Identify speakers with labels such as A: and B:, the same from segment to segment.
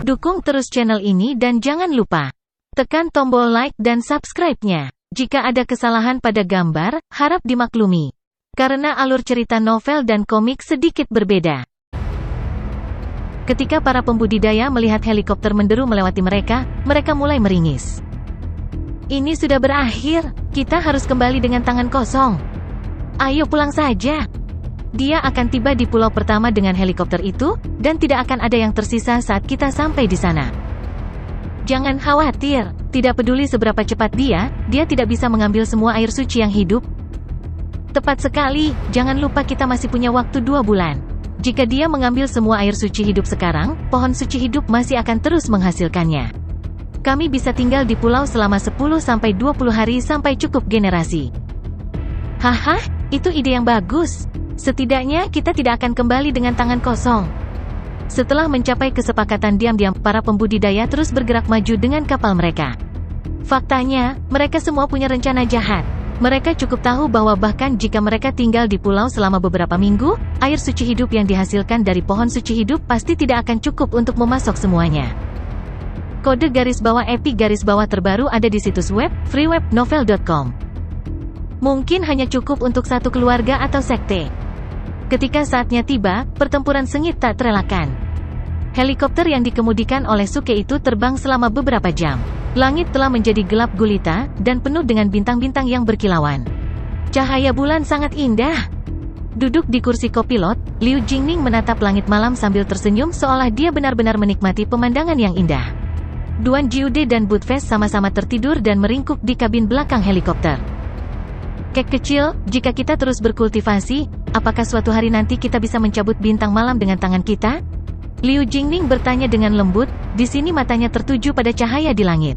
A: Dukung terus channel ini dan jangan lupa tekan tombol like dan subscribe-nya. Jika ada kesalahan pada gambar, harap dimaklumi. Karena alur cerita novel dan komik sedikit berbeda. Ketika para pembudidaya melihat helikopter menderu melewati mereka, mereka mulai meringis. Ini sudah berakhir, kita harus kembali dengan tangan kosong. Ayo pulang saja. Dia akan tiba di pulau pertama dengan helikopter itu, dan tidak akan ada yang tersisa saat kita sampai di sana. Jangan khawatir, tidak peduli seberapa cepat dia tidak bisa mengambil semua air suci yang hidup. Tepat sekali, jangan lupa kita masih punya waktu 2 bulan. Jika dia mengambil semua air suci hidup sekarang, pohon suci hidup masih akan terus menghasilkannya. Kami bisa tinggal di pulau selama 10-20 hari sampai cukup generasi. Haha, itu ide yang bagus. Setidaknya kita tidak akan kembali dengan tangan kosong. Setelah mencapai kesepakatan diam-diam, para pembudidaya terus bergerak maju dengan kapal mereka. Faktanya, mereka semua punya rencana jahat. Mereka cukup tahu bahwa bahkan jika mereka tinggal di pulau selama beberapa minggu, air suci hidup yang dihasilkan dari pohon suci hidup pasti tidak akan cukup untuk memasok semuanya. Kode _epi terbaru ada di situs web freewebnovel.com. Mungkin hanya cukup untuk satu keluarga atau sekte. Ketika saatnya tiba, pertempuran sengit tak terelakkan. Helikopter yang dikemudikan oleh Suke itu terbang selama beberapa jam. Langit telah menjadi gelap gulita, dan penuh dengan bintang-bintang yang berkilauan. Cahaya bulan sangat indah. Duduk di kursi kopilot, Liu Jingning menatap langit malam sambil tersenyum seolah dia benar-benar menikmati pemandangan yang indah. Duan Jiude dan Budfest sama-sama tertidur dan meringkuk di kabin belakang helikopter. Kek kecil, jika kita terus berkultivasi, apakah suatu hari nanti kita bisa mencabut bintang malam dengan tangan kita? Liu Jingning bertanya dengan lembut, di sini matanya tertuju pada cahaya di langit.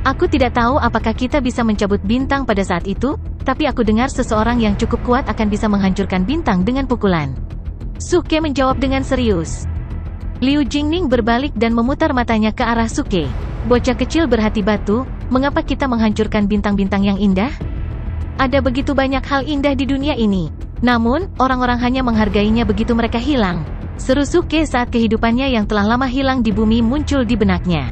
A: Aku tidak tahu apakah kita bisa mencabut bintang pada saat itu, tapi aku dengar seseorang yang cukup kuat akan bisa menghancurkan bintang dengan pukulan. Suke menjawab dengan serius. Liu Jingning berbalik dan memutar matanya ke arah Suke. Bocah kecil berhati batu, mengapa kita menghancurkan bintang-bintang yang indah? Ada begitu banyak hal indah di dunia ini. Namun, orang-orang hanya menghargainya begitu mereka hilang. Seru Suke saat kehidupannya yang telah lama hilang di bumi muncul di benaknya.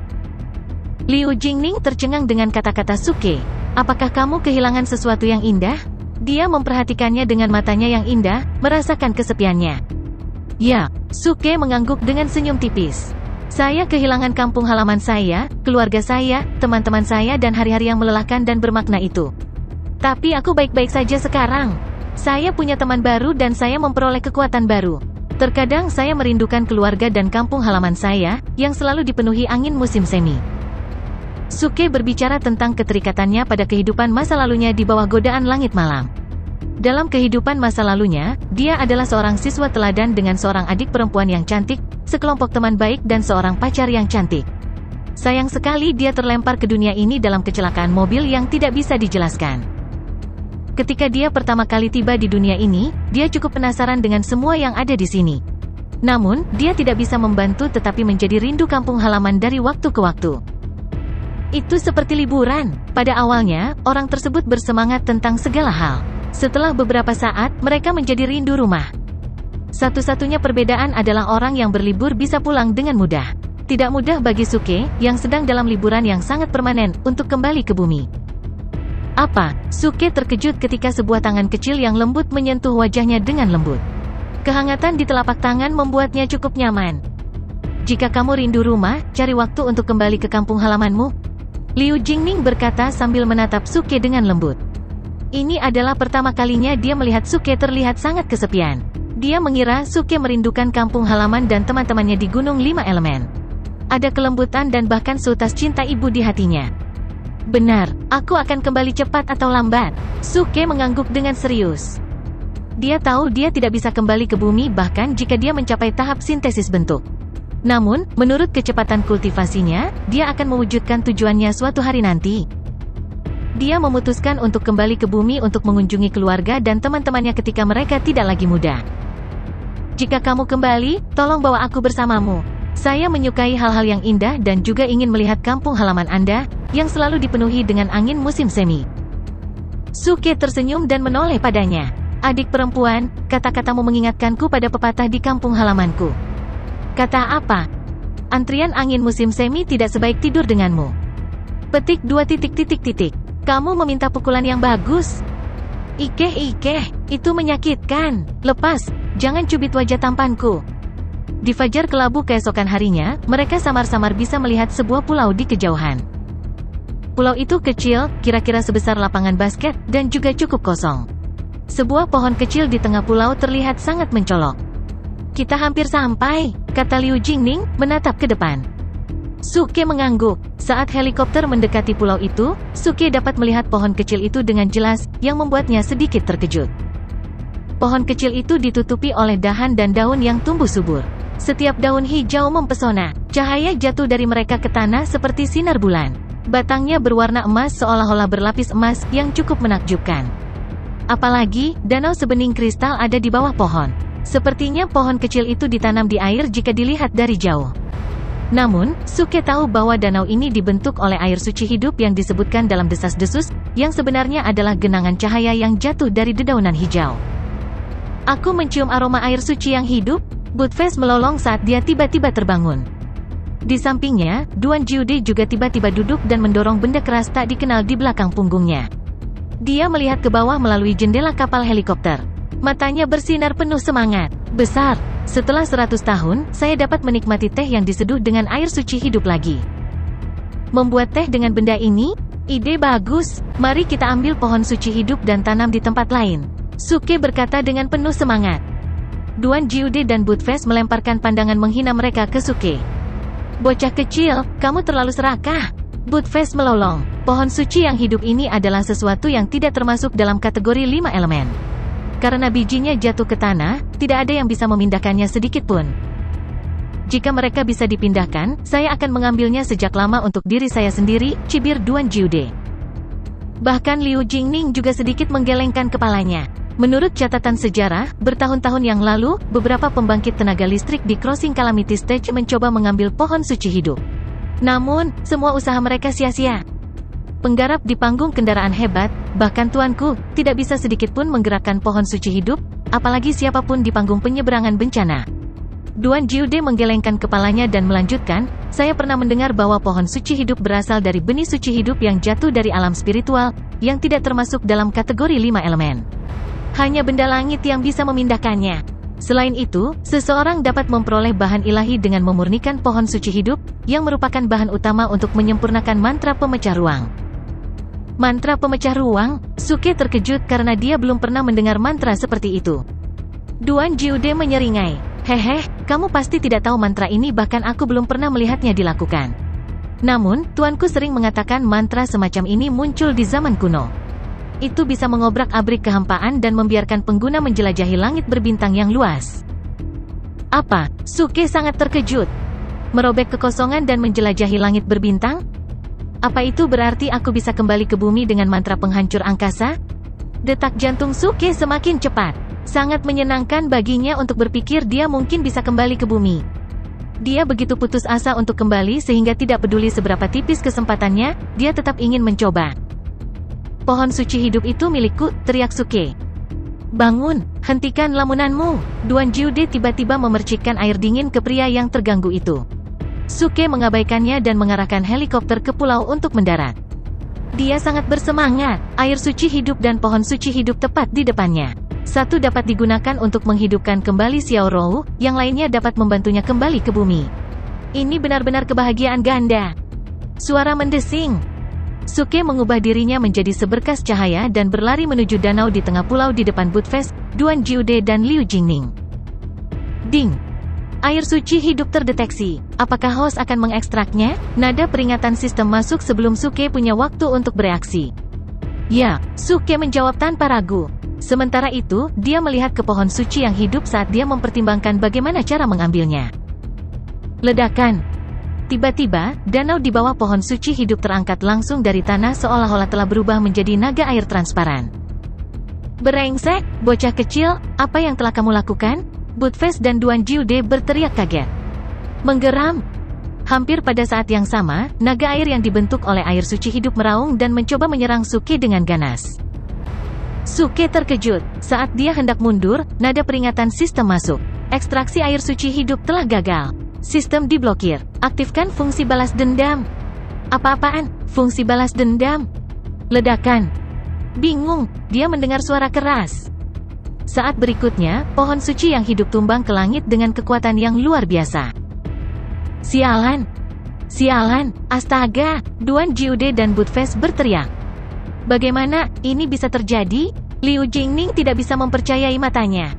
A: Liu Jingning tercengang dengan kata-kata Suke. Apakah kamu kehilangan sesuatu yang indah? Dia memperhatikannya dengan matanya yang indah, merasakan kesepiannya. Ya, Suke mengangguk dengan senyum tipis. Saya kehilangan kampung halaman saya, keluarga saya, teman-teman saya dan hari-hari yang melelahkan dan bermakna itu. Tapi aku baik-baik saja sekarang. Saya punya teman baru dan saya memperoleh kekuatan baru. Terkadang saya merindukan keluarga dan kampung halaman saya, yang selalu dipenuhi angin musim semi. Suke berbicara tentang keterikatannya pada kehidupan masa lalunya di bawah godaan langit malam. Dalam kehidupan masa lalunya, dia adalah seorang siswa teladan dengan seorang adik perempuan yang cantik, sekelompok teman baik dan seorang pacar yang cantik. Sayang sekali dia terlempar ke dunia ini dalam kecelakaan mobil yang tidak bisa dijelaskan. Ketika dia pertama kali tiba di dunia ini, dia cukup penasaran dengan semua yang ada di sini. Namun, dia tidak bisa membantu tetapi menjadi rindu kampung halaman dari waktu ke waktu. Itu seperti liburan. Pada awalnya, orang tersebut bersemangat tentang segala hal. Setelah beberapa saat, mereka menjadi rindu rumah. Satu-satunya perbedaan adalah orang yang berlibur bisa pulang dengan mudah. Tidak mudah bagi Suke, yang sedang dalam liburan yang sangat permanen, untuk kembali ke bumi. Apa? Suke terkejut ketika sebuah tangan kecil yang lembut menyentuh wajahnya dengan lembut. Kehangatan di telapak tangan membuatnya cukup nyaman. Jika kamu rindu rumah, cari waktu untuk kembali ke kampung halamanmu. Liu Jingning berkata sambil menatap Suke dengan lembut. Ini adalah pertama kalinya dia melihat Suke terlihat sangat kesepian. Dia mengira Suke merindukan kampung halaman dan teman-temannya di Gunung 5 Elemen. Ada kelembutan dan bahkan seutas cinta ibu di hatinya. Benar, aku akan kembali cepat atau lambat. Suke mengangguk dengan serius. Dia tahu dia tidak bisa kembali ke bumi bahkan jika dia mencapai tahap sintesis bentuk. Namun, menurut kecepatan kultivasinya, dia akan mewujudkan tujuannya suatu hari nanti. Dia memutuskan untuk kembali ke bumi untuk mengunjungi keluarga dan teman-temannya ketika mereka tidak lagi muda. Jika kamu kembali, tolong bawa aku bersamamu. Saya menyukai hal-hal yang indah dan juga ingin melihat kampung halaman Anda, yang selalu dipenuhi dengan angin musim semi. Suke tersenyum dan menoleh padanya. Adik perempuan, kata-katamu mengingatkanku pada pepatah di kampung halamanku. Kata apa? Antrian angin musim semi tidak sebaik tidur denganmu. Petik 2 titik. Kamu meminta pukulan yang bagus. Ikeh, itu menyakitkan. Lepas, jangan cubit wajah tampanku. Di fajar kelabu keesokan harinya, mereka samar-samar bisa melihat sebuah pulau di kejauhan. Pulau itu kecil, kira-kira sebesar lapangan basket, dan juga cukup kosong. Sebuah pohon kecil di tengah pulau terlihat sangat mencolok. Kita hampir sampai, kata Liu Jingning, menatap ke depan. Suke mengangguk. Saat helikopter mendekati pulau itu, Suke dapat melihat pohon kecil itu dengan jelas, yang membuatnya sedikit terkejut. Pohon kecil itu ditutupi oleh dahan dan daun yang tumbuh subur. Setiap daun hijau mempesona. Cahaya jatuh dari mereka ke tanah seperti sinar bulan. Batangnya berwarna emas seolah-olah berlapis emas yang cukup menakjubkan. Apalagi, danau sebening kristal ada di bawah pohon. Sepertinya pohon kecil itu ditanam di air jika dilihat dari jauh. Namun, Suke tahu bahwa danau ini dibentuk oleh air suci hidup yang disebutkan dalam desas-desus, yang sebenarnya adalah genangan cahaya yang jatuh dari dedaunan hijau. Aku mencium aroma air suci yang hidup, Budfest melolong saat dia tiba-tiba terbangun. Di sampingnya, Duan Jiude juga tiba-tiba duduk dan mendorong benda keras tak dikenal di belakang punggungnya. Dia melihat ke bawah melalui jendela kapal helikopter. Matanya bersinar penuh semangat. Besar, setelah 100 tahun, saya dapat menikmati teh yang diseduh dengan air suci hidup lagi. Membuat teh dengan benda ini? Ide bagus, mari kita ambil pohon suci hidup dan tanam di tempat lain. Suke berkata dengan penuh semangat. Duan Jiude dan Budfest melemparkan pandangan menghina mereka ke Suke. Bocah kecil, kamu terlalu serakah. Budfest melolong. Pohon suci yang hidup ini adalah sesuatu yang tidak termasuk dalam kategori 5 elemen. Karena bijinya jatuh ke tanah, tidak ada yang bisa memindahkannya sedikit pun. Jika mereka bisa dipindahkan, saya akan mengambilnya sejak lama untuk diri saya sendiri, cibir Duan Jiude. Bahkan Liu Jingning juga sedikit menggelengkan kepalanya. Menurut catatan sejarah, bertahun-tahun yang lalu, beberapa pembangkit tenaga listrik di Crossing Calamity Stage mencoba mengambil pohon suci hidup. Namun, semua usaha mereka sia-sia. Penggarap di panggung kendaraan hebat, bahkan tuanku, tidak bisa sedikit pun menggerakkan pohon suci hidup, apalagi siapapun di panggung penyeberangan bencana. Duan Jiude menggelengkan kepalanya dan melanjutkan, saya pernah mendengar bahwa pohon suci hidup berasal dari benih suci hidup yang jatuh dari alam spiritual, yang tidak termasuk dalam kategori 5 elemen. Hanya benda langit yang bisa memindahkannya. Selain itu, seseorang dapat memperoleh bahan ilahi dengan memurnikan pohon suci hidup, yang merupakan bahan utama untuk menyempurnakan mantra pemecah ruang. Mantra pemecah ruang? Suke terkejut karena dia belum pernah mendengar mantra seperti itu. Duan Jiude menyeringai. Hehe, kamu pasti tidak tahu mantra ini, bahkan aku belum pernah melihatnya dilakukan. Namun, tuanku sering mengatakan mantra semacam ini muncul di zaman kuno. Itu bisa mengobrak-abrik kehampaan dan membiarkan pengguna menjelajahi langit berbintang yang luas. Apa? Suke sangat terkejut. Merobek kekosongan dan menjelajahi langit berbintang? Apa itu berarti aku bisa kembali ke bumi dengan mantra penghancur angkasa? Detak jantung Suke semakin cepat. Sangat menyenangkan baginya untuk berpikir dia mungkin bisa kembali ke bumi. Dia begitu putus asa untuk kembali sehingga tidak peduli seberapa tipis kesempatannya, dia tetap ingin mencoba. Pohon suci hidup itu milikku, teriak Suke. Bangun, hentikan lamunanmu. Duan Jiude tiba-tiba memercikkan air dingin ke pria yang terganggu itu. Suke mengabaikannya dan mengarahkan helikopter ke pulau untuk mendarat. Dia sangat bersemangat, air suci hidup dan pohon suci hidup tepat di depannya. Satu dapat digunakan untuk menghidupkan kembali Xiao Rou, yang lainnya dapat membantunya kembali ke bumi. Ini benar-benar kebahagiaan ganda. Suara mendesing. Suke mengubah dirinya menjadi seberkas cahaya dan berlari menuju danau di tengah pulau di depan Budfest, Duan Jiude dan Liu Jingning. Ding! Air suci hidup terdeteksi. Apakah host akan mengekstraknya? Nada peringatan sistem masuk sebelum Suke punya waktu untuk bereaksi. Ya, Suke menjawab tanpa ragu. Sementara itu, dia melihat ke pohon suci yang hidup saat dia mempertimbangkan bagaimana cara mengambilnya. Ledakan. Tiba-tiba, danau di bawah pohon suci hidup terangkat langsung dari tanah seolah-olah telah berubah menjadi naga air transparan. Berengsek, bocah kecil, apa yang telah kamu lakukan? Budfest dan Duan Jiude berteriak kaget. Menggeram. Hampir pada saat yang sama, naga air yang dibentuk oleh air suci hidup meraung dan mencoba menyerang Suke dengan ganas. Suke terkejut. Saat dia hendak mundur, nada peringatan sistem masuk. Ekstraksi air suci hidup telah gagal. Sistem diblokir. Aktifkan fungsi balas dendam. Apa-apaan? Fungsi balas dendam? Ledakan. Bingung, dia mendengar suara keras. Saat berikutnya, pohon suci yang hidup tumbang ke langit dengan kekuatan yang luar biasa. Sialan! Sialan! Astaga! Duan Jiude dan Budfest berteriak. Bagaimana ini bisa terjadi? Liu Jingning tidak bisa mempercayai matanya.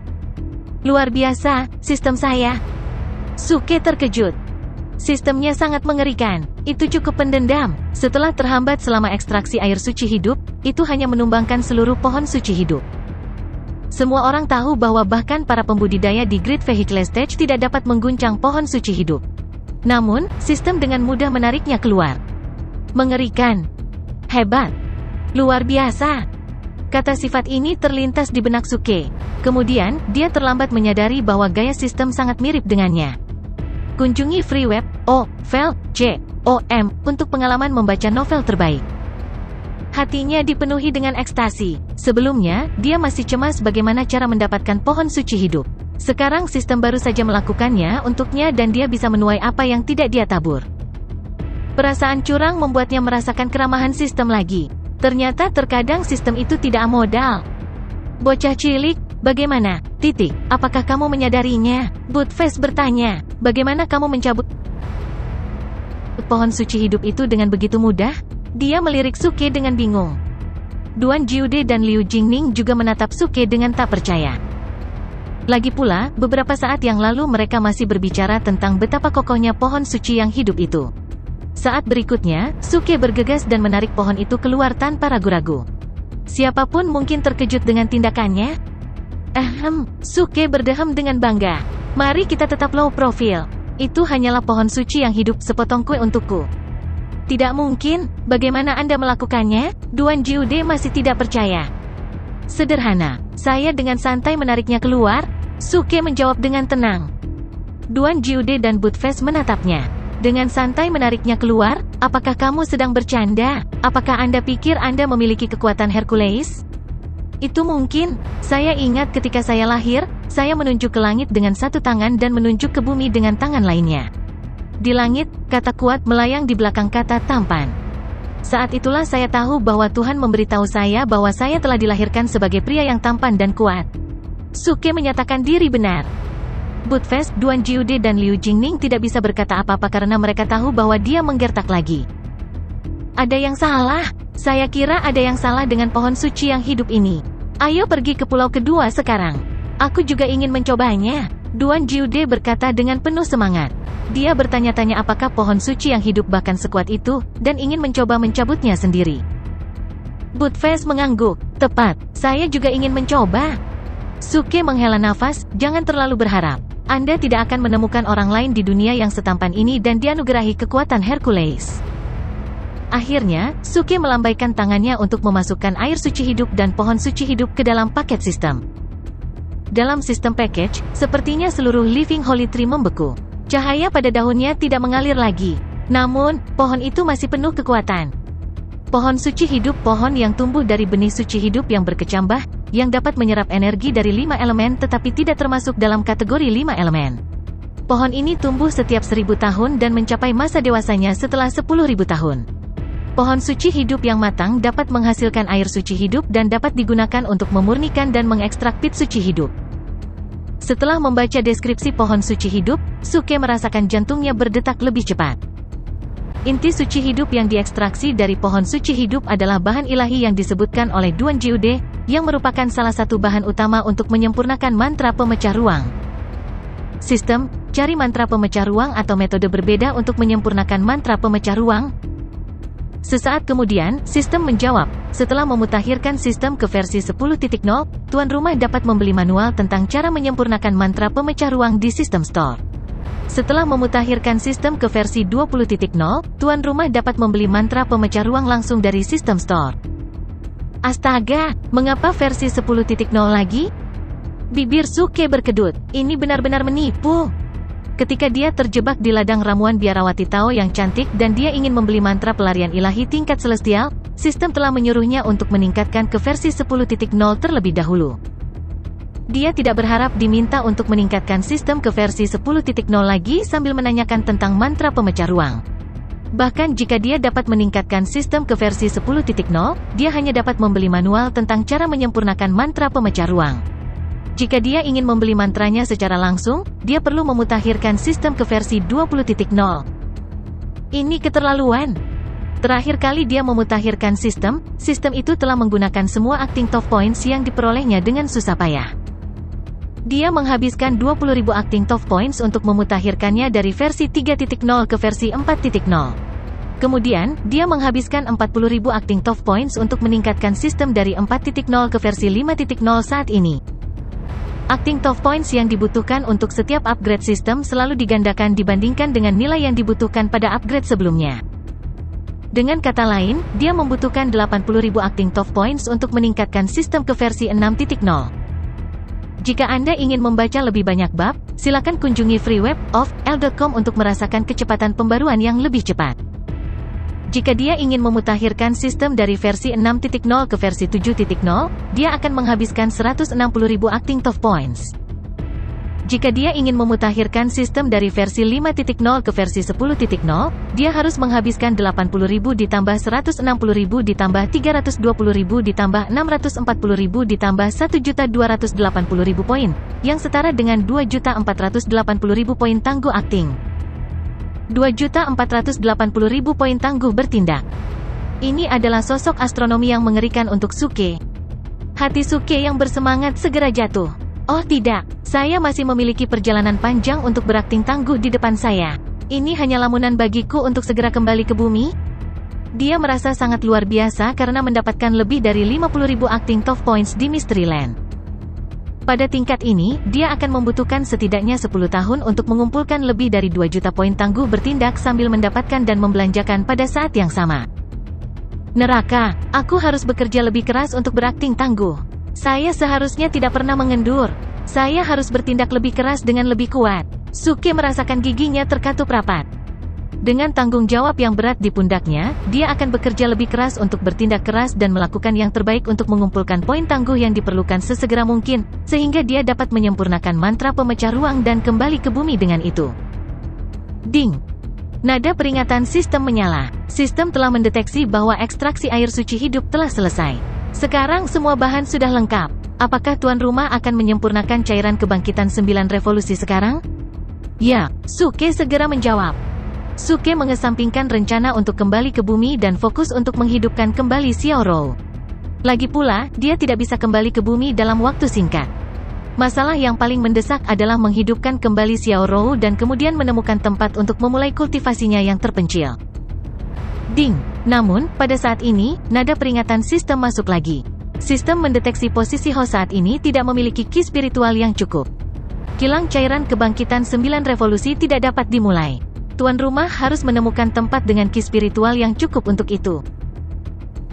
A: Luar biasa, sistem saya. Suke terkejut. Sistemnya sangat mengerikan. Itu cukup pendendam. Setelah terhambat selama ekstraksi air suci hidup, itu hanya menumbangkan seluruh pohon suci hidup. Semua orang tahu bahwa bahkan para pembudidaya di Great Vehicle Stage tidak dapat mengguncang pohon suci hidup. Namun, sistem dengan mudah menariknya keluar. Mengerikan. Hebat. Luar biasa. Kata sifat ini terlintas di benak Suke. Kemudian, dia terlambat menyadari bahwa gaya sistem sangat mirip dengannya. Kunjungi free web OVL.com untuk pengalaman membaca novel terbaik. Hatinya dipenuhi dengan ekstasi. Sebelumnya, dia masih cemas bagaimana cara mendapatkan pohon suci hidup. Sekarang sistem baru saja melakukannya untuknya dan dia bisa menuai apa yang tidak dia tabur. Perasaan curang membuatnya merasakan keramahan sistem lagi. Ternyata terkadang sistem itu tidak modal. Bocah cilik, bagaimana? Titik, apakah kamu menyadarinya? Budfest bertanya, bagaimana kamu mencabut pohon suci hidup itu dengan begitu mudah? Dia melirik Suke dengan bingung. Duan Jiude dan Liu Jingning juga menatap Suke dengan tak percaya. Lagi pula, beberapa saat yang lalu mereka masih berbicara tentang betapa kokohnya pohon suci yang hidup itu. Saat berikutnya, Suke bergegas dan menarik pohon itu keluar tanpa ragu-ragu. Siapapun mungkin terkejut dengan tindakannya. Suke berdehem dengan bangga. Mari kita tetap low profile. Itu hanyalah pohon suci yang hidup sepotong kue untukku. Tidak mungkin, bagaimana Anda melakukannya? Duan Jiude masih tidak percaya. Sederhana, saya dengan santai menariknya keluar, Suke menjawab dengan tenang. Duan Jiude dan Budfest menatapnya. Dengan santai menariknya keluar, apakah kamu sedang bercanda? Apakah Anda pikir Anda memiliki kekuatan Hercules? Itu mungkin, saya ingat ketika saya lahir, saya menunjuk ke langit dengan satu tangan dan menunjuk ke bumi dengan tangan lainnya. Di langit, kata kuat melayang di belakang kata tampan. Saat itulah saya tahu bahwa Tuhan memberitahu saya bahwa saya telah dilahirkan sebagai pria yang tampan dan kuat. Suke menyatakan diri benar. Budfest, Duan Jiude dan Liu Jingning tidak bisa berkata apa-apa karena mereka tahu bahwa dia menggertak lagi. Ada yang salah. Saya kira ada yang salah dengan pohon suci yang hidup ini. Ayo pergi ke pulau kedua sekarang. Aku juga ingin mencobanya. Duan Jiude berkata dengan penuh semangat. Dia bertanya-tanya apakah pohon suci yang hidup bahkan sekuat itu, dan ingin mencoba mencabutnya sendiri. Budfest mengangguk. Tepat, saya juga ingin mencoba. Suke menghela nafas, jangan terlalu berharap. Anda tidak akan menemukan orang lain di dunia yang setampan ini dan dianugerahi kekuatan Hercules. Akhirnya, Suke melambaikan tangannya untuk memasukkan air suci hidup dan pohon suci hidup ke dalam paket sistem. Dalam sistem package, sepertinya seluruh Living Holy Tree membeku. Cahaya pada daunnya tidak mengalir lagi. Namun, pohon itu masih penuh kekuatan. Pohon suci hidup, pohon yang tumbuh dari benih suci hidup yang berkecambah, yang dapat menyerap energi dari 5 elemen tetapi tidak termasuk dalam kategori 5 elemen. Pohon ini tumbuh setiap 1000 tahun dan mencapai masa dewasanya setelah 10.000 tahun. Pohon suci hidup yang matang dapat menghasilkan air suci hidup dan dapat digunakan untuk memurnikan dan mengekstrak pit suci hidup. Setelah membaca deskripsi pohon suci hidup, Suke merasakan jantungnya berdetak lebih cepat. Inti suci hidup yang diekstraksi dari pohon suci hidup adalah bahan ilahi yang disebutkan oleh Duan Jiude, yang merupakan salah satu bahan utama untuk menyempurnakan mantra pemecah ruang. Sistem, cari mantra pemecah ruang atau metode berbeda untuk menyempurnakan mantra pemecah ruang. Sesaat kemudian, sistem menjawab. Setelah memutakhirkan sistem ke versi 10.0, tuan rumah dapat membeli manual tentang cara menyempurnakan mantra pemecah ruang di sistem store. Setelah memutakhirkan sistem ke versi 20.0, tuan rumah dapat membeli mantra pemecah ruang langsung dari sistem store. Astaga, mengapa versi 10.0 lagi? Bibir Suke berkedut. Ini benar-benar menipu. Ketika dia terjebak di ladang ramuan biarawati Tao yang cantik dan dia ingin membeli mantra pelarian ilahi tingkat celestial, sistem telah menyuruhnya untuk meningkatkan ke versi 10.0 terlebih dahulu. Dia tidak berharap diminta untuk meningkatkan sistem ke versi 10.0 lagi sambil menanyakan tentang mantra pemecah ruang. Bahkan jika dia dapat meningkatkan sistem ke versi 10.0, dia hanya dapat membeli manual tentang cara menyempurnakan mantra pemecah ruang. Jika dia ingin membeli mantranya secara langsung, dia perlu memutakhirkan sistem ke versi 20.0. Ini keterlaluan. Terakhir kali dia memutakhirkan sistem itu telah menggunakan semua acting top points yang diperolehnya dengan susah payah. Dia menghabiskan 20.000 acting top points untuk memutakhirkannya dari versi 3.0 ke versi 4.0. Kemudian, dia menghabiskan 40.000 acting top points untuk meningkatkan sistem dari 4.0 ke versi 5.0 saat ini. Acting top points yang dibutuhkan untuk setiap upgrade sistem selalu digandakan dibandingkan dengan nilai yang dibutuhkan pada upgrade sebelumnya. Dengan kata lain, dia membutuhkan 80.000 acting top points untuk meningkatkan sistem ke versi 6.0. Jika Anda ingin membaca lebih banyak bab, silakan kunjungi freeweb.l.com untuk merasakan kecepatan pembaruan yang lebih cepat. Jika dia ingin memutakhirkan sistem dari versi 6.0 ke versi 7.0, dia akan menghabiskan 160.000 acting top points. Jika dia ingin memutakhirkan sistem dari versi 5.0 ke versi 10.0, dia harus menghabiskan 80.000 ditambah 160.000 ditambah 320.000 ditambah 640.000 ditambah 1.280.000 poin, yang setara dengan 2.480.000 poin tangguh acting. 2.480.000 poin tangguh bertindak. Ini adalah sosok astronomi yang mengerikan untuk Suke. Hati Suke yang bersemangat segera jatuh. Oh tidak, saya masih memiliki perjalanan panjang untuk berakting tangguh di depan saya. Ini hanya lamunan bagiku untuk segera kembali ke bumi? Dia merasa sangat luar biasa karena mendapatkan lebih dari 50.000 acting top points di Mysteryland. Pada tingkat ini, dia akan membutuhkan setidaknya 10 tahun untuk mengumpulkan lebih dari 2 juta poin tangguh bertindak sambil mendapatkan dan membelanjakan pada saat yang sama. Neraka, aku harus bekerja lebih keras untuk berakting tangguh. Saya seharusnya tidak pernah mengendur. Saya harus bertindak lebih keras dengan lebih kuat. Suke merasakan giginya terkatup rapat. Dengan tanggung jawab yang berat di pundaknya, dia akan bekerja lebih keras untuk bertindak keras dan melakukan yang terbaik untuk mengumpulkan poin tangguh yang diperlukan sesegera mungkin, sehingga dia dapat menyempurnakan mantra pemecah ruang dan kembali ke bumi dengan itu. Ding! Nada peringatan sistem menyala. Sistem telah mendeteksi bahwa ekstraksi air suci hidup telah selesai. Sekarang semua bahan sudah lengkap. Apakah tuan rumah akan menyempurnakan cairan kebangkitan 9 revolusi sekarang? Ya, Suke segera menjawab. Suke mengesampingkan rencana untuk kembali ke bumi dan fokus untuk menghidupkan kembali Xiao Rou. Lagi pula, dia tidak bisa kembali ke bumi dalam waktu singkat. Masalah yang paling mendesak adalah menghidupkan kembali Xiao Rou dan kemudian menemukan tempat untuk memulai kultivasinya yang terpencil. Ding! Namun, pada saat ini, nada peringatan sistem masuk lagi. Sistem mendeteksi posisi host saat ini tidak memiliki ki spiritual yang cukup. Kilang cairan kebangkitan 9 revolusi tidak dapat dimulai. Tuan rumah harus menemukan tempat dengan ki spiritual yang cukup untuk itu.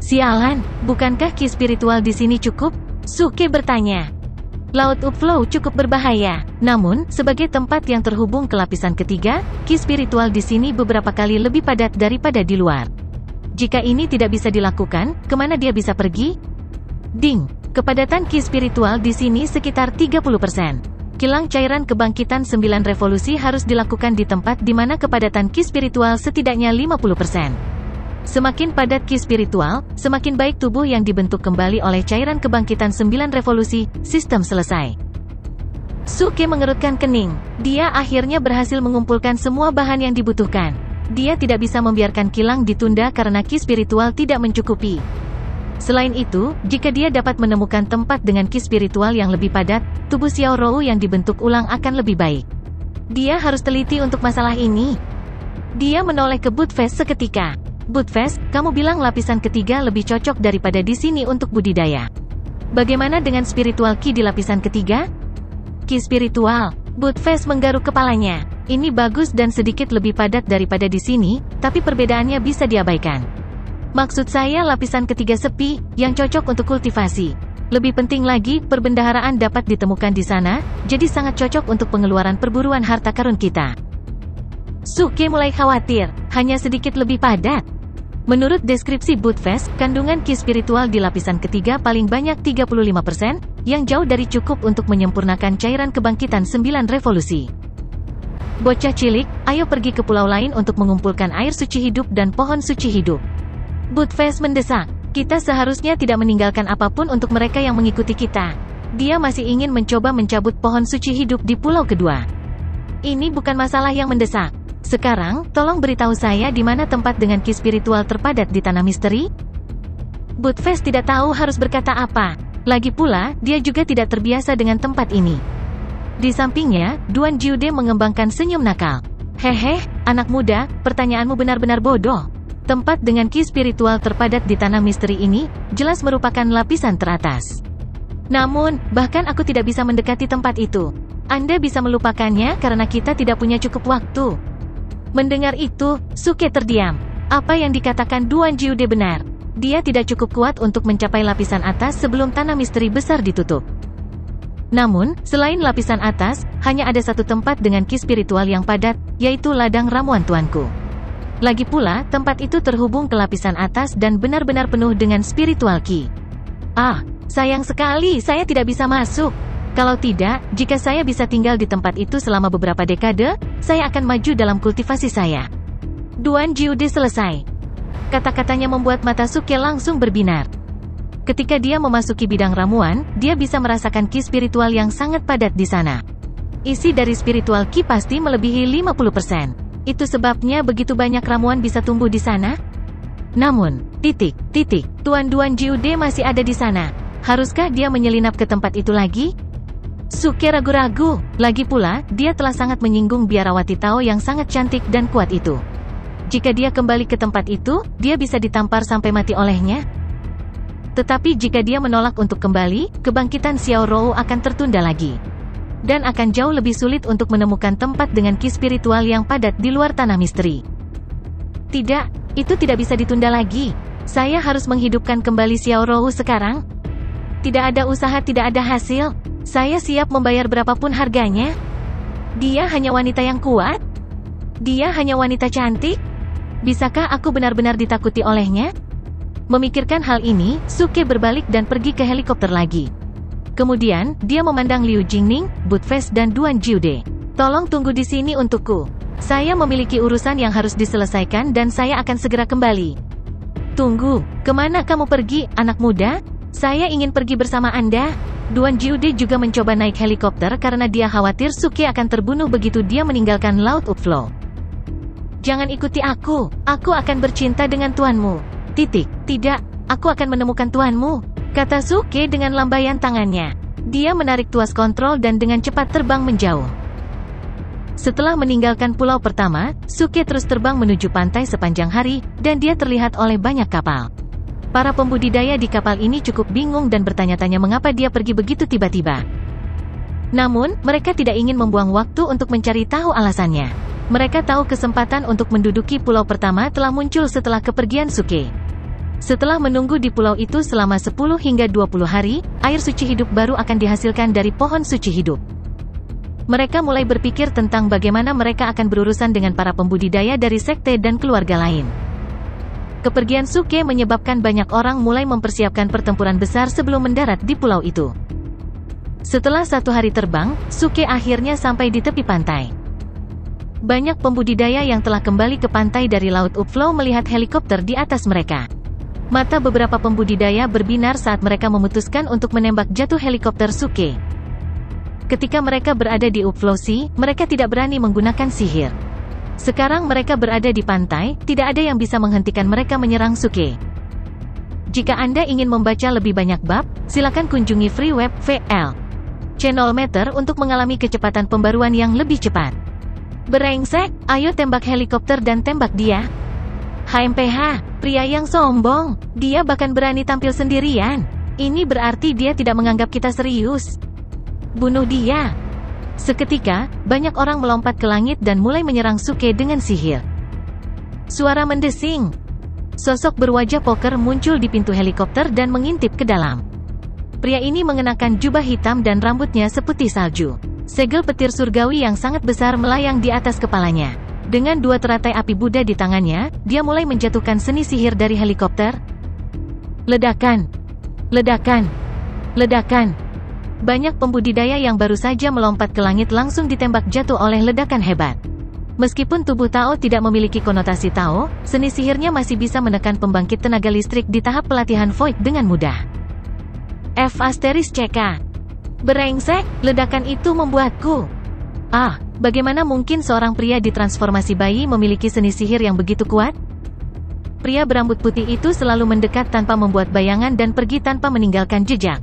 A: Sialan, bukankah ki spiritual di sini cukup? Suke bertanya. Laut Upflow cukup berbahaya. Namun, sebagai tempat yang terhubung ke lapisan ketiga, ki spiritual di sini beberapa kali lebih padat daripada di luar. Jika ini tidak bisa dilakukan, kemana dia bisa pergi? Ding! Kepadatan ki spiritual di sini sekitar 30%. Kilang cairan kebangkitan 9 revolusi harus dilakukan di tempat di mana kepadatan ki spiritual setidaknya 50%. Semakin padat ki spiritual, semakin baik tubuh yang dibentuk kembali oleh cairan kebangkitan 9 revolusi, sistem selesai. Suke mengerutkan kening. Dia akhirnya berhasil mengumpulkan semua bahan yang dibutuhkan. Dia tidak bisa membiarkan kilang ditunda karena ki spiritual tidak mencukupi. Selain itu, jika dia dapat menemukan tempat dengan ki spiritual yang lebih padat, tubuh Xiao Rou yang dibentuk ulang akan lebih baik. Dia harus teliti untuk masalah ini. Dia menoleh ke Budfest seketika. Budfest, kamu bilang lapisan ketiga lebih cocok daripada di sini untuk budidaya. Bagaimana dengan spiritual ki di lapisan ketiga? Ki spiritual. Budfest menggaruk kepalanya. Ini bagus dan sedikit lebih padat daripada di sini, tapi perbedaannya bisa diabaikan. Maksud saya lapisan ketiga sepi, yang cocok untuk kultivasi. Lebih penting lagi, perbendaharaan dapat ditemukan di sana, jadi sangat cocok untuk pengeluaran perburuan harta karun kita. Suke mulai khawatir, hanya sedikit lebih padat. Menurut deskripsi Budfest, kandungan ki spiritual di lapisan ketiga paling banyak 35%, yang jauh dari cukup untuk menyempurnakan cairan kebangkitan 9 revolusi. Bocah cilik, ayo pergi ke pulau lain untuk mengumpulkan air suci hidup dan pohon suci hidup. Budfest mendesak, kita seharusnya tidak meninggalkan apapun untuk mereka yang mengikuti kita. Dia masih ingin mencoba mencabut pohon suci hidup di pulau kedua. Ini bukan masalah yang mendesak. Sekarang, tolong beritahu saya di mana tempat dengan ki spiritual terpadat di tanah misteri? Budfest tidak tahu harus berkata apa. Lagi pula, dia juga tidak terbiasa dengan tempat ini. Di sampingnya, Duan Jiude mengembangkan senyum nakal. Hehe, anak muda, pertanyaanmu benar-benar bodoh. Tempat dengan ki spiritual terpadat di tanah misteri ini, jelas merupakan lapisan teratas. Namun, bahkan aku tidak bisa mendekati tempat itu. Anda bisa melupakannya karena kita tidak punya cukup waktu. Mendengar itu, Suke terdiam. Apa yang dikatakan Duan Jiude benar. Dia tidak cukup kuat untuk mencapai lapisan atas sebelum tanah misteri besar ditutup. Namun, selain lapisan atas, hanya ada satu tempat dengan ki spiritual yang padat, yaitu ladang ramuan tuanku. Lagi pula, tempat itu terhubung ke lapisan atas dan benar-benar penuh dengan spiritual ki. Ah, sayang sekali saya tidak bisa masuk. Kalau tidak, jika saya bisa tinggal di tempat itu selama beberapa dekade, saya akan maju dalam kultivasi saya. Duan Jiude selesai. Kata-katanya membuat mata Suke langsung berbinar. Ketika dia memasuki bidang ramuan, dia bisa merasakan ki spiritual yang sangat padat di sana. Isi dari spiritual ki pasti melebihi 50%. Itu sebabnya begitu banyak ramuan bisa tumbuh di sana. Namun, Tuan Duan Jiude masih ada di sana. Haruskah dia menyelinap ke tempat itu lagi? Suke ragu-ragu. Lagi pula, dia telah sangat menyinggung biarawati Tao yang sangat cantik dan kuat itu. Jika dia kembali ke tempat itu, dia bisa ditampar sampai mati olehnya. Tetapi jika dia menolak untuk kembali, kebangkitan Xiao Rou akan tertunda lagi. Dan akan jauh lebih sulit untuk menemukan tempat dengan ki spiritual yang padat di luar tanah misteri. Tidak, itu tidak bisa ditunda lagi. Saya harus menghidupkan kembali Xiao Rou sekarang. Tidak ada usaha, tidak ada hasil. Saya siap membayar berapapun harganya. Dia hanya wanita yang kuat. Dia hanya wanita cantik. Bisakah aku benar-benar ditakuti olehnya? Memikirkan hal ini, Suke berbalik dan pergi ke helikopter lagi. Kemudian, dia memandang Liu Jingning, Budfest dan Duan Jiude. Tolong tunggu di sini untukku. Saya memiliki urusan yang harus diselesaikan dan saya akan segera kembali. Tunggu, kemana kamu pergi, anak muda? Saya ingin pergi bersama Anda. Duan Jiude juga mencoba naik helikopter karena dia khawatir Suke akan terbunuh begitu dia meninggalkan Laut Upflow. Jangan ikuti aku akan bercinta dengan tuanmu. Tidak, aku akan menemukan tuanmu, kata Suke dengan lambaian tangannya. Dia menarik tuas kontrol dan dengan cepat terbang menjauh. Setelah meninggalkan pulau pertama, Suke terus terbang menuju pantai sepanjang hari, dan dia terlihat oleh banyak kapal. Para pembudidaya di kapal ini cukup bingung dan bertanya-tanya mengapa dia pergi begitu tiba-tiba. Namun, mereka tidak ingin membuang waktu untuk mencari tahu alasannya. Mereka tahu kesempatan untuk menduduki pulau pertama telah muncul setelah kepergian Suke. Setelah menunggu di pulau itu selama 10 hingga 20 hari, air suci hidup baru akan dihasilkan dari pohon suci hidup. Mereka mulai berpikir tentang bagaimana mereka akan berurusan dengan para pembudidaya dari sekte dan keluarga lain. Kepergian Suke menyebabkan banyak orang mulai mempersiapkan pertempuran besar sebelum mendarat di pulau itu. Setelah 1 hari terbang, Suke akhirnya sampai di tepi pantai. Banyak pembudidaya yang telah kembali ke pantai dari Laut Upflow melihat helikopter di atas mereka. Mata beberapa pembudidaya berbinar saat mereka memutuskan untuk menembak jatuh helikopter Suke. Ketika mereka berada di Upflow Sea, mereka tidak berani menggunakan sihir. Sekarang mereka berada di pantai, tidak ada yang bisa menghentikan mereka menyerang Suke. Jika Anda ingin membaca lebih banyak bab, silakan kunjungi free web VL Channelmeter untuk mengalami kecepatan pembaruan yang lebih cepat. Berengsek, ayo tembak helikopter dan tembak dia. HMPH, pria yang sombong, dia bahkan berani tampil sendirian. Ini berarti dia tidak menganggap kita serius. Bunuh dia. Seketika, banyak orang melompat ke langit dan mulai menyerang Suke dengan sihir. Suara mendesing. Sosok berwajah poker muncul di pintu helikopter dan mengintip ke dalam. Pria ini mengenakan jubah hitam dan rambutnya seputih salju. Segel petir surgawi yang sangat besar melayang di atas kepalanya. Dengan dua teratai api Buddha di tangannya, dia mulai menjatuhkan seni sihir dari helikopter. Ledakan! Ledakan! Ledakan! Banyak pembudidaya yang baru saja melompat ke langit langsung ditembak jatuh oleh ledakan hebat. Meskipun tubuh Tao tidak memiliki konotasi Tao, seni sihirnya masih bisa menekan pembangkit tenaga listrik di tahap pelatihan Void dengan mudah. F***CK. Berengsek, ledakan itu membuatku. Bagaimana mungkin seorang pria ditransformasi bayi memiliki seni sihir yang begitu kuat? Pria berambut putih itu selalu mendekat tanpa membuat bayangan dan pergi tanpa meninggalkan jejak.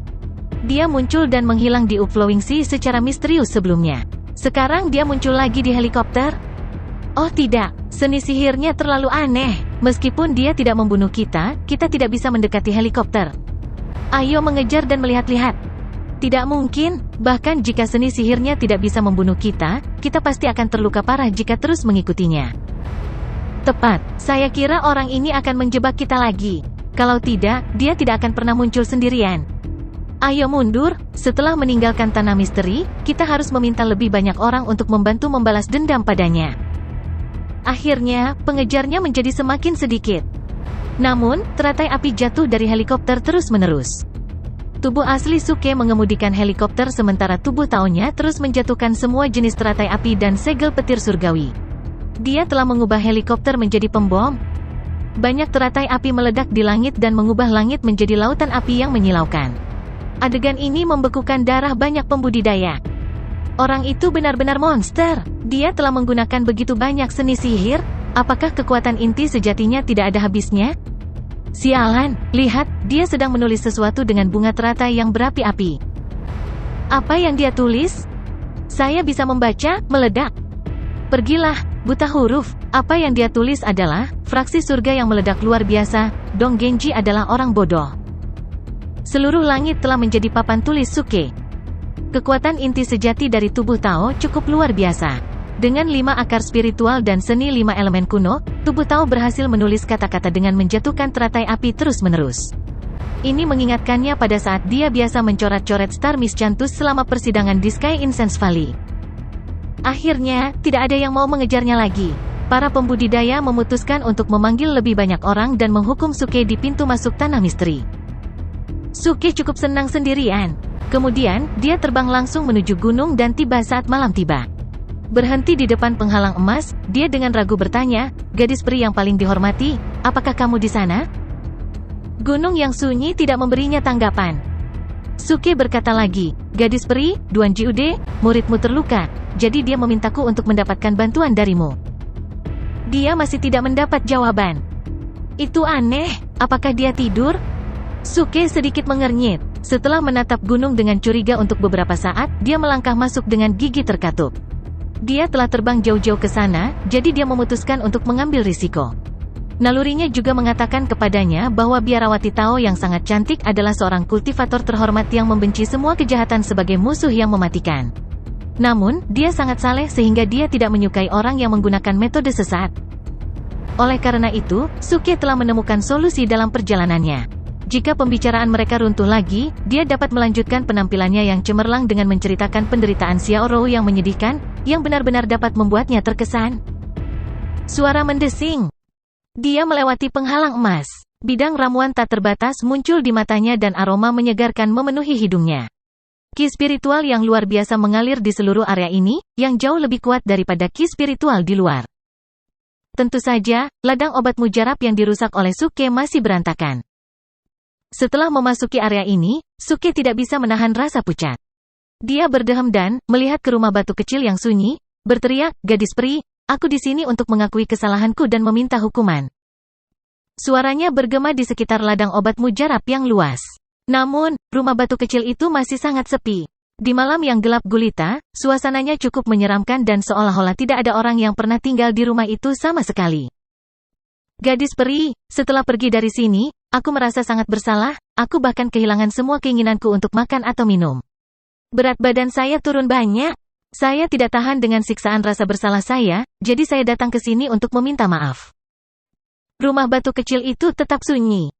A: Dia muncul dan menghilang di Upflowing Sea secara misterius sebelumnya. Sekarang dia muncul lagi di helikopter? Oh tidak, seni sihirnya terlalu aneh. Meskipun dia tidak membunuh kita, kita tidak bisa mendekati helikopter. Ayo mengejar dan melihat-lihat. Tidak mungkin, bahkan jika seni sihirnya tidak bisa membunuh kita, kita pasti akan terluka parah jika terus mengikutinya. Tepat, saya kira orang ini akan menjebak kita lagi. Kalau tidak, dia tidak akan pernah muncul sendirian. Ayo mundur, setelah meninggalkan tanah misteri, kita harus meminta lebih banyak orang untuk membantu membalas dendam padanya. Akhirnya, pengejarnya menjadi semakin sedikit. Namun, teratai api jatuh dari helikopter terus-menerus. Tubuh asli Suke mengemudikan helikopter sementara tubuh Taonya terus menjatuhkan semua jenis teratai api dan segel petir surgawi. Dia telah mengubah helikopter menjadi pembom. Banyak teratai api meledak di langit dan mengubah langit menjadi lautan api yang menyilaukan. Adegan ini membekukan darah banyak pembudidaya. Orang itu benar-benar monster. Dia telah menggunakan begitu banyak seni sihir. Apakah kekuatan inti sejatinya tidak ada habisnya? Sialan, lihat, dia sedang menulis sesuatu dengan bunga teratai yang berapi-api. Apa yang dia tulis? Saya bisa membaca, meledak. Pergilah, buta huruf. Apa yang dia tulis adalah, fraksi surga yang meledak luar biasa, Dong Genji adalah orang bodoh. Seluruh langit telah menjadi papan tulis Suke. Kekuatan inti sejati dari tubuh Tao cukup luar biasa. Dengan 5 akar spiritual dan seni 5 elemen kuno, tubuh Tao berhasil menulis kata-kata dengan menjatuhkan teratai api terus-menerus. Ini mengingatkannya pada saat dia biasa mencoret-coret Star Miscanthus selama persidangan di Sky Incense Valley. Akhirnya, tidak ada yang mau mengejarnya lagi. Para pembudidaya memutuskan untuk memanggil lebih banyak orang dan menghukum Suke di pintu masuk tanah misteri. Suke cukup senang sendirian. Kemudian, dia terbang langsung menuju gunung dan tiba saat malam tiba. Berhenti di depan penghalang emas, dia dengan ragu bertanya, "Gadis peri yang paling dihormati, apakah kamu di sana?" Gunung yang sunyi tidak memberinya tanggapan. Suke berkata lagi, "Gadis peri, Duan Jiude, muridmu terluka, jadi dia memintaku untuk mendapatkan bantuan darimu." Dia masih tidak mendapat jawaban. Itu aneh, apakah dia tidur? Suke sedikit mengernyit. Setelah menatap gunung dengan curiga untuk beberapa saat, dia melangkah masuk dengan gigi terkatup. Dia telah terbang jauh-jauh ke sana, jadi dia memutuskan untuk mengambil risiko. Nalurinya juga mengatakan kepadanya bahwa biarawati Tao yang sangat cantik adalah seorang kultivator terhormat yang membenci semua kejahatan sebagai musuh yang mematikan. Namun, dia sangat saleh sehingga dia tidak menyukai orang yang menggunakan metode sesat. Oleh karena itu, Suke telah menemukan solusi dalam perjalanannya. Jika pembicaraan mereka runtuh lagi, dia dapat melanjutkan penampilannya yang cemerlang dengan menceritakan penderitaan Xiao Rou yang menyedihkan, yang benar-benar dapat membuatnya terkesan. Suara mendesing. Dia melewati penghalang emas. Bidang ramuan tak terbatas muncul di matanya dan aroma menyegarkan memenuhi hidungnya. Ki spiritual yang luar biasa mengalir di seluruh area ini, yang jauh lebih kuat daripada ki spiritual di luar. Tentu saja, ladang obat mujarab yang dirusak oleh Suke masih berantakan. Setelah memasuki area ini, Suke tidak bisa menahan rasa pucat. Dia berdehem dan, melihat ke rumah batu kecil yang sunyi, berteriak, "Gadis peri, aku di sini untuk mengakui kesalahanku dan meminta hukuman." Suaranya bergema di sekitar ladang obat mujarab yang luas. Namun, rumah batu kecil itu masih sangat sepi. Di malam yang gelap gulita, suasananya cukup menyeramkan dan seolah-olah tidak ada orang yang pernah tinggal di rumah itu sama sekali. "Gadis peri, setelah pergi dari sini, aku merasa sangat bersalah, aku bahkan kehilangan semua keinginanku untuk makan atau minum. Berat badan saya turun banyak. Saya tidak tahan dengan siksaan rasa bersalah saya, jadi saya datang ke sini untuk meminta maaf." Rumah batu kecil itu tetap sunyi.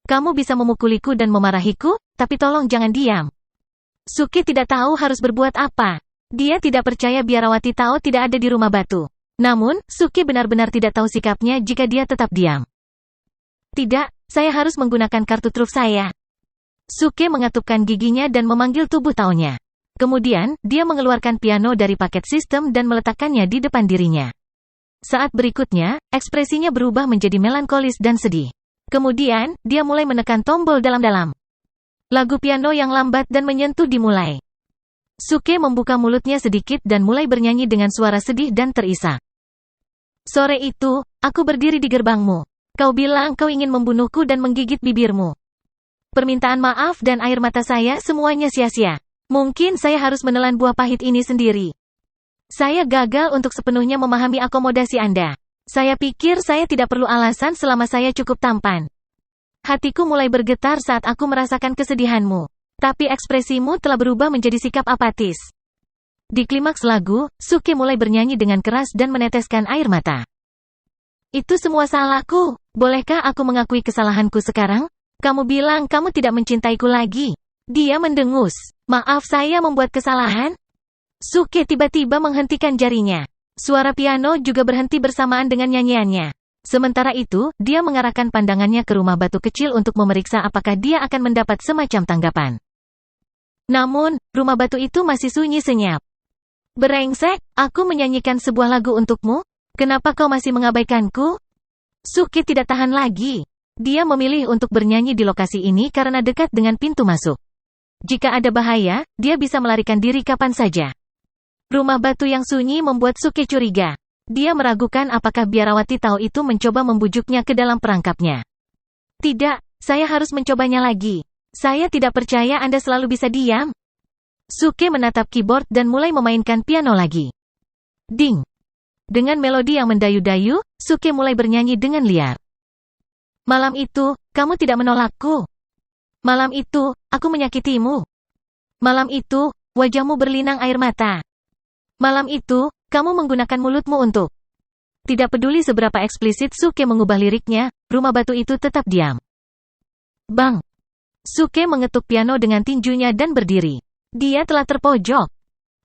A: "Kamu bisa memukuliku dan memarahiku, tapi tolong jangan diam." Suke tidak tahu harus berbuat apa. Dia tidak percaya biarawati Tao tidak ada di rumah batu. Namun, Suke benar-benar tidak tahu sikapnya jika dia tetap diam. Tidak, saya harus menggunakan kartu truf saya. Suke mengatupkan giginya dan memanggil tubuh Tao-nya. Kemudian, dia mengeluarkan piano dari paket sistem dan meletakkannya di depan dirinya. Saat berikutnya, ekspresinya berubah menjadi melankolis dan sedih. Kemudian, dia mulai menekan tombol dalam-dalam. Lagu piano yang lambat dan menyentuh dimulai. Suke membuka mulutnya sedikit dan mulai bernyanyi dengan suara sedih dan terisak. Sore itu, aku berdiri di gerbangmu. Kau bilang kau ingin membunuhku dan menggigit bibirmu. Permintaan maaf dan air mata saya semuanya sia-sia. Mungkin saya harus menelan buah pahit ini sendiri. Saya gagal untuk sepenuhnya memahami akomodasi Anda. Saya pikir saya tidak perlu alasan selama saya cukup tampan. Hatiku mulai bergetar saat aku merasakan kesedihanmu. Tapi ekspresimu telah berubah menjadi sikap apatis. Di klimaks lagu, Suke mulai bernyanyi dengan keras dan meneteskan air mata. Itu semua salahku. Bolehkah aku mengakui kesalahanku sekarang? Kamu bilang kamu tidak mencintaiku lagi. Dia mendengus. Maaf saya membuat kesalahan. Suke tiba-tiba menghentikan jarinya. Suara piano juga berhenti bersamaan dengan nyanyiannya. Sementara itu, dia mengarahkan pandangannya ke rumah batu kecil untuk memeriksa apakah dia akan mendapat semacam tanggapan. Namun, rumah batu itu masih sunyi senyap. Brengsek, aku menyanyikan sebuah lagu untukmu? Kenapa kau masih mengabaikanku? Suke tidak tahan lagi. Dia memilih untuk bernyanyi di lokasi ini karena dekat dengan pintu masuk. Jika ada bahaya, dia bisa melarikan diri kapan saja. Rumah batu yang sunyi membuat Suke curiga. Dia meragukan apakah biarawati Tao itu mencoba membujuknya ke dalam perangkapnya. Tidak, saya harus mencobanya lagi. Saya tidak percaya Anda selalu bisa diam. Suke menatap keyboard dan mulai memainkan piano lagi. Ding. Dengan melodi yang mendayu-dayu, Suke mulai bernyanyi dengan liar. Malam itu, kamu tidak menolakku. Malam itu, aku menyakitimu. Malam itu, wajahmu berlinang air mata. Malam itu, kamu menggunakan mulutmu untuk... Tidak peduli seberapa eksplisit Suke mengubah liriknya, rumah batu itu tetap diam. Bang! Suke mengetuk piano dengan tinjunya dan berdiri. Dia telah terpojok.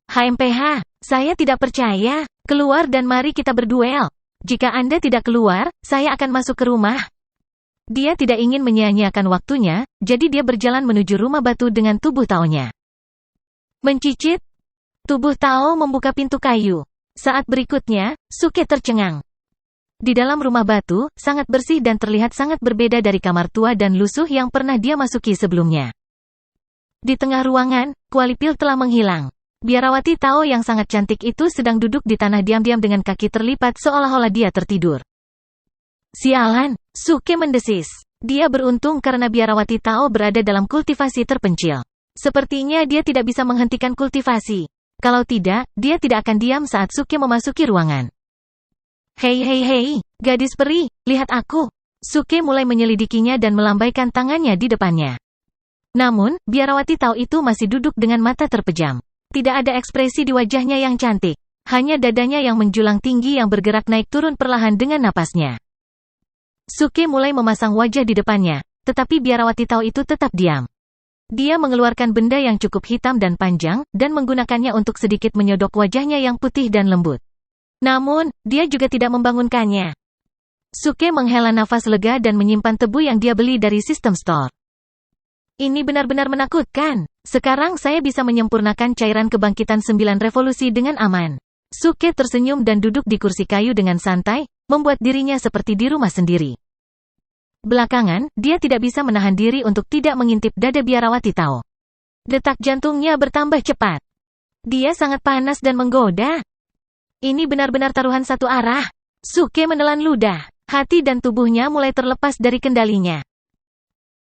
A: HMPH, saya tidak percaya. Keluar dan mari kita berduel. Jika Anda tidak keluar, saya akan masuk ke rumah. Dia tidak ingin menyia-nyiakan waktunya, jadi dia berjalan menuju rumah batu dengan tubuh Tao-nya. Mencicit. Tubuh Tao membuka pintu kayu. Saat berikutnya, Suke tercengang. Di dalam rumah batu, sangat bersih dan terlihat sangat berbeda dari kamar tua dan lusuh yang pernah dia masuki sebelumnya. Di tengah ruangan, Kualipil telah menghilang. Biarawati Tao yang sangat cantik itu sedang duduk di tanah diam-diam dengan kaki terlipat seolah-olah dia tertidur. Sialan, Suke mendesis. Dia beruntung karena Biarawati Tao berada dalam kultivasi terpencil. Sepertinya dia tidak bisa menghentikan kultivasi. Kalau tidak, dia tidak akan diam saat Suke memasuki ruangan. Hei, gadis peri, lihat aku. Suke mulai menyelidikinya dan melambaikan tangannya di depannya. Namun, Biarawati Tao itu masih duduk dengan mata terpejam. Tidak ada ekspresi di wajahnya yang cantik. Hanya dadanya yang menjulang tinggi yang bergerak naik turun perlahan dengan napasnya. Suke mulai memasang wajah di depannya, tetapi Biarawati Tao itu tetap diam. Dia mengeluarkan benda yang cukup hitam dan panjang, dan menggunakannya untuk sedikit menyodok wajahnya yang putih dan lembut. Namun, dia juga tidak membangunkannya. Suke menghela nafas lega dan menyimpan tebu yang dia beli dari sistem store. Ini benar-benar menakutkan. Sekarang saya bisa menyempurnakan cairan kebangkitan 9 revolusi dengan aman. Suke tersenyum dan duduk di kursi kayu dengan santai, membuat dirinya seperti di rumah sendiri. Belakangan, dia tidak bisa menahan diri untuk tidak mengintip dada Biarawati Tao. Detak jantungnya bertambah cepat. Dia sangat panas dan menggoda. Ini benar-benar taruhan satu arah. Suke menelan ludah. Hati dan tubuhnya mulai terlepas dari kendalinya.